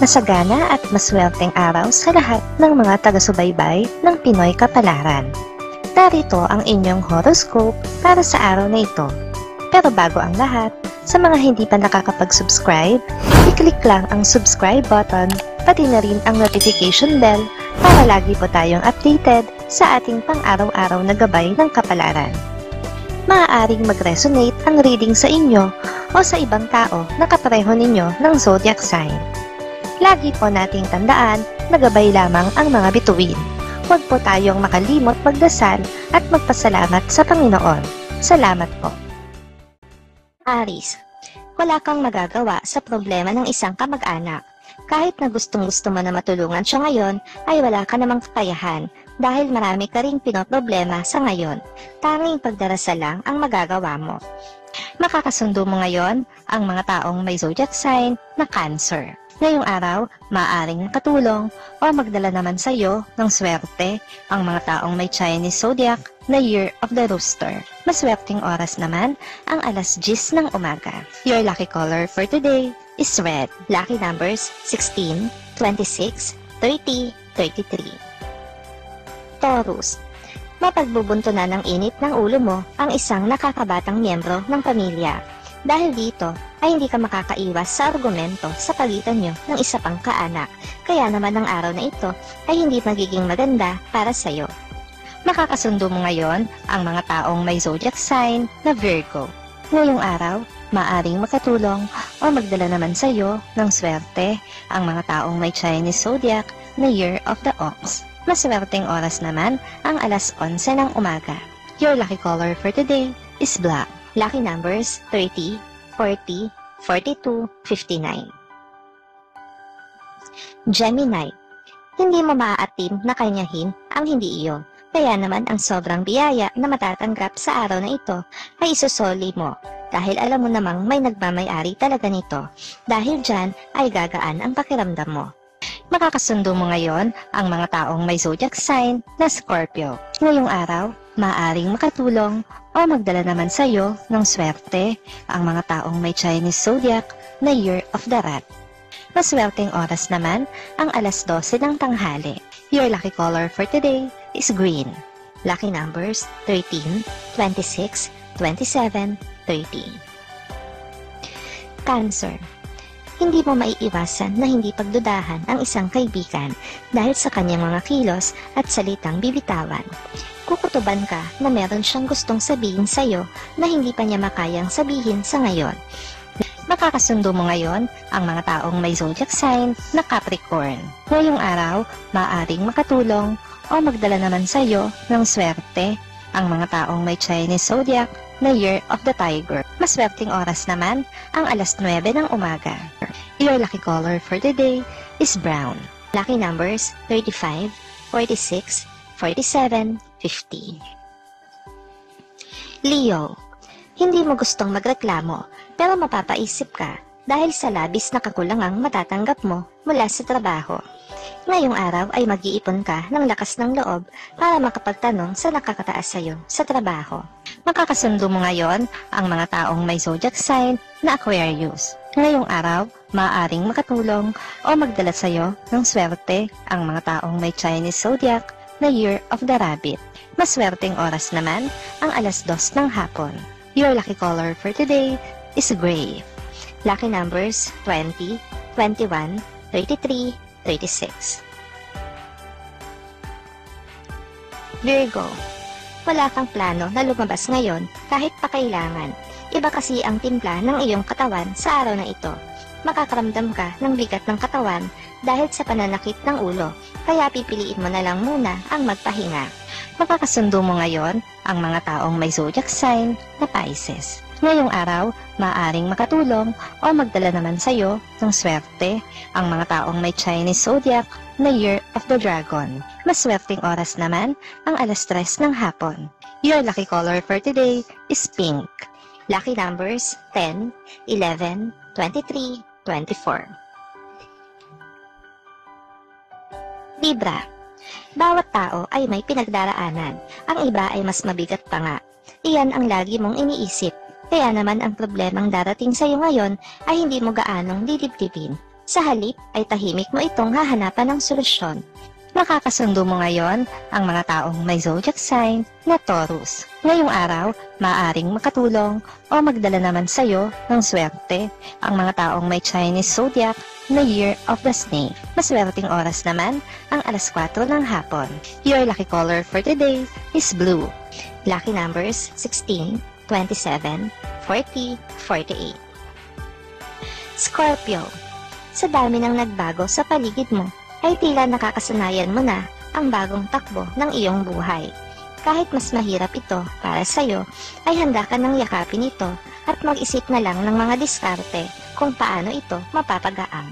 Masagana at maswerteng araw sa lahat ng mga taga-subaybay ng Pinoy Kapalaran. Narito ang inyong horoscope para sa araw na ito. Pero bago ang lahat, sa mga hindi pa nakakapag-subscribe, i-click lang ang subscribe button, pati na rin ang notification bell para lagi po tayong updated sa ating pang-araw-araw na gabay ng kapalaran. Maaaring mag-resonate ang reading sa inyo o sa ibang tao na kapareho ninyo ng zodiac sign. Lagi po nating tandaan na gabay lamang ang mga bituin. Huwag po tayong makalimot magdasal at magpasalamat sa Panginoon. Salamat po. Aries, wala kang magagawa sa problema ng isang kamag-anak. Kahit na gustong-gusto mo na matulungan siya ngayon, ay wala ka namang kakayahan dahil marami ka ring pinoproblema sa ngayon. Tanging pagdarasal lang ang magagawa mo. Makakasundo mo ngayon ang mga taong may zodiac sign na Cancer. Ngayong araw, maaaring katulong o magdala naman sa iyo ng swerte ang mga taong may Chinese zodiac na Year of the Rooster. Maswerteng oras naman ang alas 10 ng umaga. Your lucky color for today is red. Lucky numbers 16, 26, 30, 33. Taurus, mapagbubunto na ng init ng ulo mo ang isang nakakabatang miyembro ng pamilya. Dahil dito ay hindi ka makakaiwas sa argumento sa pagitan nyo ng isa pang kaanak. Kaya naman ang araw na ito ay hindi magiging maganda para sa'yo. Makakasundo mo ngayon ang mga taong may zodiac sign na Virgo. Ngayong araw, maaring makatulong o magdala naman sa iyo ng swerte ang mga taong may Chinese zodiac na Year of the Ox. Maswerteng oras naman ang alas 11 ng umaga. Your lucky color for today is black. Lucky numbers 30, 40, 42, 59. Gemini, hindi mo maaatim na kanyahin ang hindi iyo. Kaya naman ang sobrang biyaya na matatanggap sa araw na ito ay isusoli mo dahil alam mo namang may nagmamay-ari talaga nito. Dahil dyan ay gagaan ang pakiramdam mo. Makakasundo mo ngayon ang mga taong may zodiac sign na Scorpio. Ngayong araw, maaaring makatulong o magdala naman sa iyo ng swerte ang mga taong may Chinese zodiac na Year of the Rat. Maswerteng oras naman ang alas 12 ng tanghali. Your lucky color for today is green. Lucky numbers 13, 26, 27, 30. Cancer, hindi mo maiiwasan na hindi pagdudahan ang isang kaibigan dahil sa kanyang mga kilos at salitang bibitawan. Kukutuban ka na meron siyang gustong sabihin sa iyo na hindi pa niya makayang sabihin sa ngayon. Makakasundo mo ngayon ang mga taong may zodiac sign na Capricorn. Ngayong araw, maaaring makatulong o magdala naman sa iyo ng swerte ang mga taong may Chinese zodiac na Year of the Tiger. Maswerteng oras naman ang alas 9 ng umaga. Your lucky color for today is brown. Lucky numbers 35, 46, 47, 50. Leo, hindi mo gustong magreklamo pero mapapaisip ka dahil sa labis na kakulangang matatanggap mo mula sa trabaho. Ngayong araw ay mag-iipon ka ng lakas ng loob para makapagtanong sa nakakataas sa iyo sa trabaho. Makakasundo mo ngayon ang mga taong may zodiac sign na Aquarius. Ngayong araw, maaaring makatulong o magdala sa iyo ng swerte ang mga taong may Chinese zodiac na Year of the Rabbit. Maswerteng oras naman ang alas 2 ng hapon. Your lucky color for today is gray. Lucky numbers 20, 21, 33, 36. Virgo, wala kang plano na lumabas ngayon kahit pa kailangan. Iba kasi ang timpla ng iyong katawan sa araw na ito. Makakaramdam ka ng bigat ng katawan dahil sa pananakit ng ulo, kaya pipiliin mo na lang muna ang magpahinga. Makakasundo mo ngayon ang mga taong may zodiac sign na Pisces. Ngayong araw, maaaring makatulong o magdala naman sa iyo ng swerte ang mga taong may Chinese zodiac na Year of the Dragon. Maswerteng oras naman ang alas 3 ng hapon. Your lucky color for today is pink. Lucky numbers 10, 11, 23, 24. Libra, bawat tao ay may pinagdaraanan. Ang iba ay mas mabigat pa nga. Iyan ang lagi mong iniisip. Kaya naman ang problemang darating sa iyo ngayon ay hindi mo gaanong didibdibin. Sa halip ay tahimik mo itong hahanapan ng solusyon. Makakasundo mo ngayon ang mga taong may zodiac sign na Taurus. Ngayong araw, maaaring makatulong o magdala naman sa iyo ng swerte ang mga taong may Chinese zodiac na Year of the Snake. Maswerteng oras naman ang alas 4 ng hapon. Your lucky color for today is blue. Lucky numbers 16, 27, 40, 48. Scorpio. Sa dami ng nagbago sa paligid mo, ay tila nakakasanayan mo na ang bagong takbo ng iyong buhay. Kahit mas mahirap ito para sa'yo, ay handa ka nang yakapin ito at mag-isip na lang ng mga diskarte kung paano ito mapapagaan.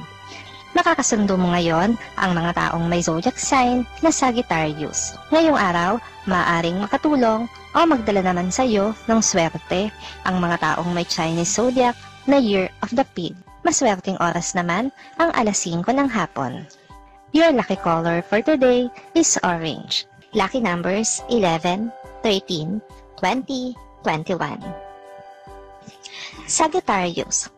Makakasundo mo ngayon ang mga taong may zodiac sign na Sagittarius. Ngayong araw, maaaring makatulong o magdala naman sa iyo ng swerte ang mga taong may Chinese zodiac na Year of the Pig. Maswerteng oras naman ang alas 5 ng hapon. Your lucky color for today is orange. Lucky numbers 11, 13, 20, 21. Sagittarius.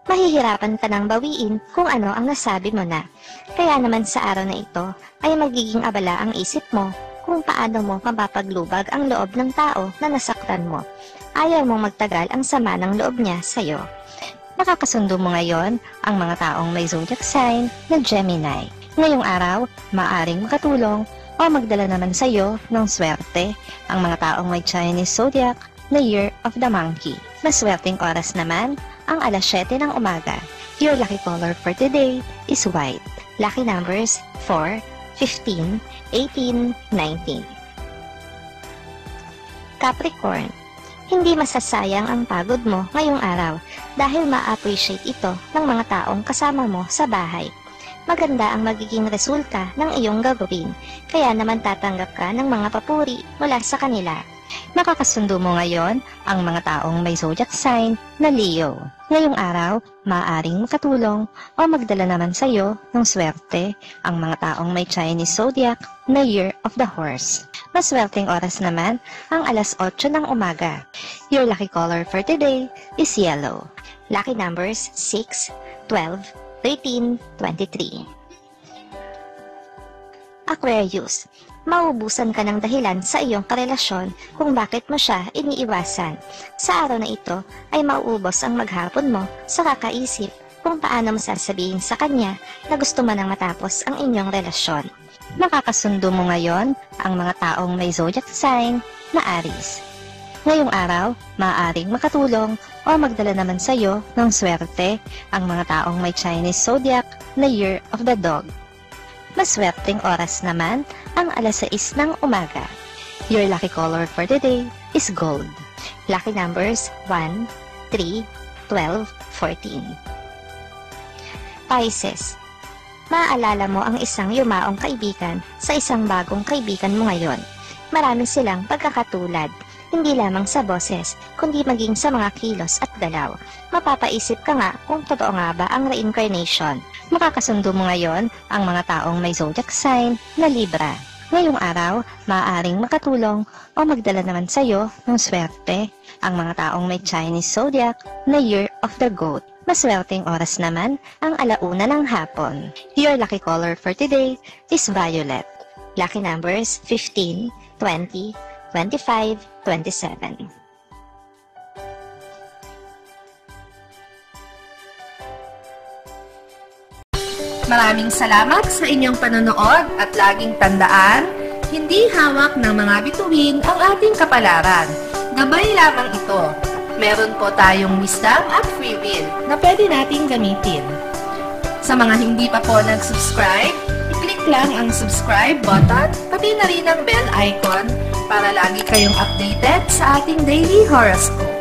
Mahihirapan ka nang bawiin kung ano ang nasabi mo na. Kaya naman sa araw na ito ay magiging abala ang isip mo kung paano mo mapapaglubag ang loob ng tao na nasaktan mo. Ayaw mong magtagal ang sama ng loob niya sa'yo. Nakakasundo mo ngayon ang mga taong may zodiac sign na Gemini. Ngayong araw, maaaring makatulong o magdala naman sa iyo ng swerte ang mga taong may Chinese zodiac na Year of the Monkey. Maswerteng oras naman ang alas 7 ng umaga. Your lucky color for today is white. Lucky numbers 4, 15, 18, 19. Capricorn. Hindi masasayang ang pagod mo ngayong araw dahil ma-appreciate ito ng mga taong kasama mo sa bahay. Maganda ang magiging resulta ng iyong gagawin, kaya naman tatanggap ka ng mga papuri mula sa kanila. Makakasundo mo ngayon ang mga taong may zodiac sign na Leo. Ngayong araw, maaaring makatulong o magdala naman sa iyo ng swerte ang mga taong may Chinese zodiac na Year of the Horse. Maswerteng oras naman ang alas 8 ng umaga. Your lucky color for today is yellow. Lucky numbers 6, 12, 13, 23. Aquarius. Maubusan ka ng dahilan sa iyong karelasyon kung bakit mo siya iniiwasan. Sa araw na ito ay mauubos ang maghapon mo sa kakaisip kung paano mo sasabihin sa kanya na gusto mo nang matapos ang inyong relasyon. Makakasundo mo ngayon ang mga taong may zodiac sign na Aries. Ngayong araw, maaaring makatulong o magdala naman sa iyo ng swerte ang mga taong may Chinese zodiac na Year of the Dog. Maswerteng oras naman ang alas 6 ng umaga. Your lucky color for today is gold. Lucky numbers 1, 3, 12, 14. Pisces. Maaalala mo ang isang yumaong kaibigan sa isang bagong kaibigan mo ngayon. Marami silang pagkakatulad, hindi lamang sa boses, kundi maging sa mga kilos at galaw. Mapapaisip ka nga kung totoo nga ba ang reincarnation. Makakasundo mo ngayon ang mga taong may zodiac sign na Libra. Ngayong araw, maaaring makatulong o magdala naman sa iyo ng swerte ang mga taong may Chinese zodiac na Year of the Goat. Maswerteng oras naman ang alauna ng hapon. Your lucky color for today is violet. Lucky numbers 15, 20, 25, 27. Maraming salamat sa inyong panonood at laging tandaan, hindi hawak ng mga bituin ang ating kapalaran. Gabay lamang ito. Meron po tayong wisdom at free will na pwede nating gamitin. Sa mga hindi pa po nag-subscribe, i-click lang ang subscribe button, pati na rin ang bell icon para lagi kayong updated sa ating daily horoscope.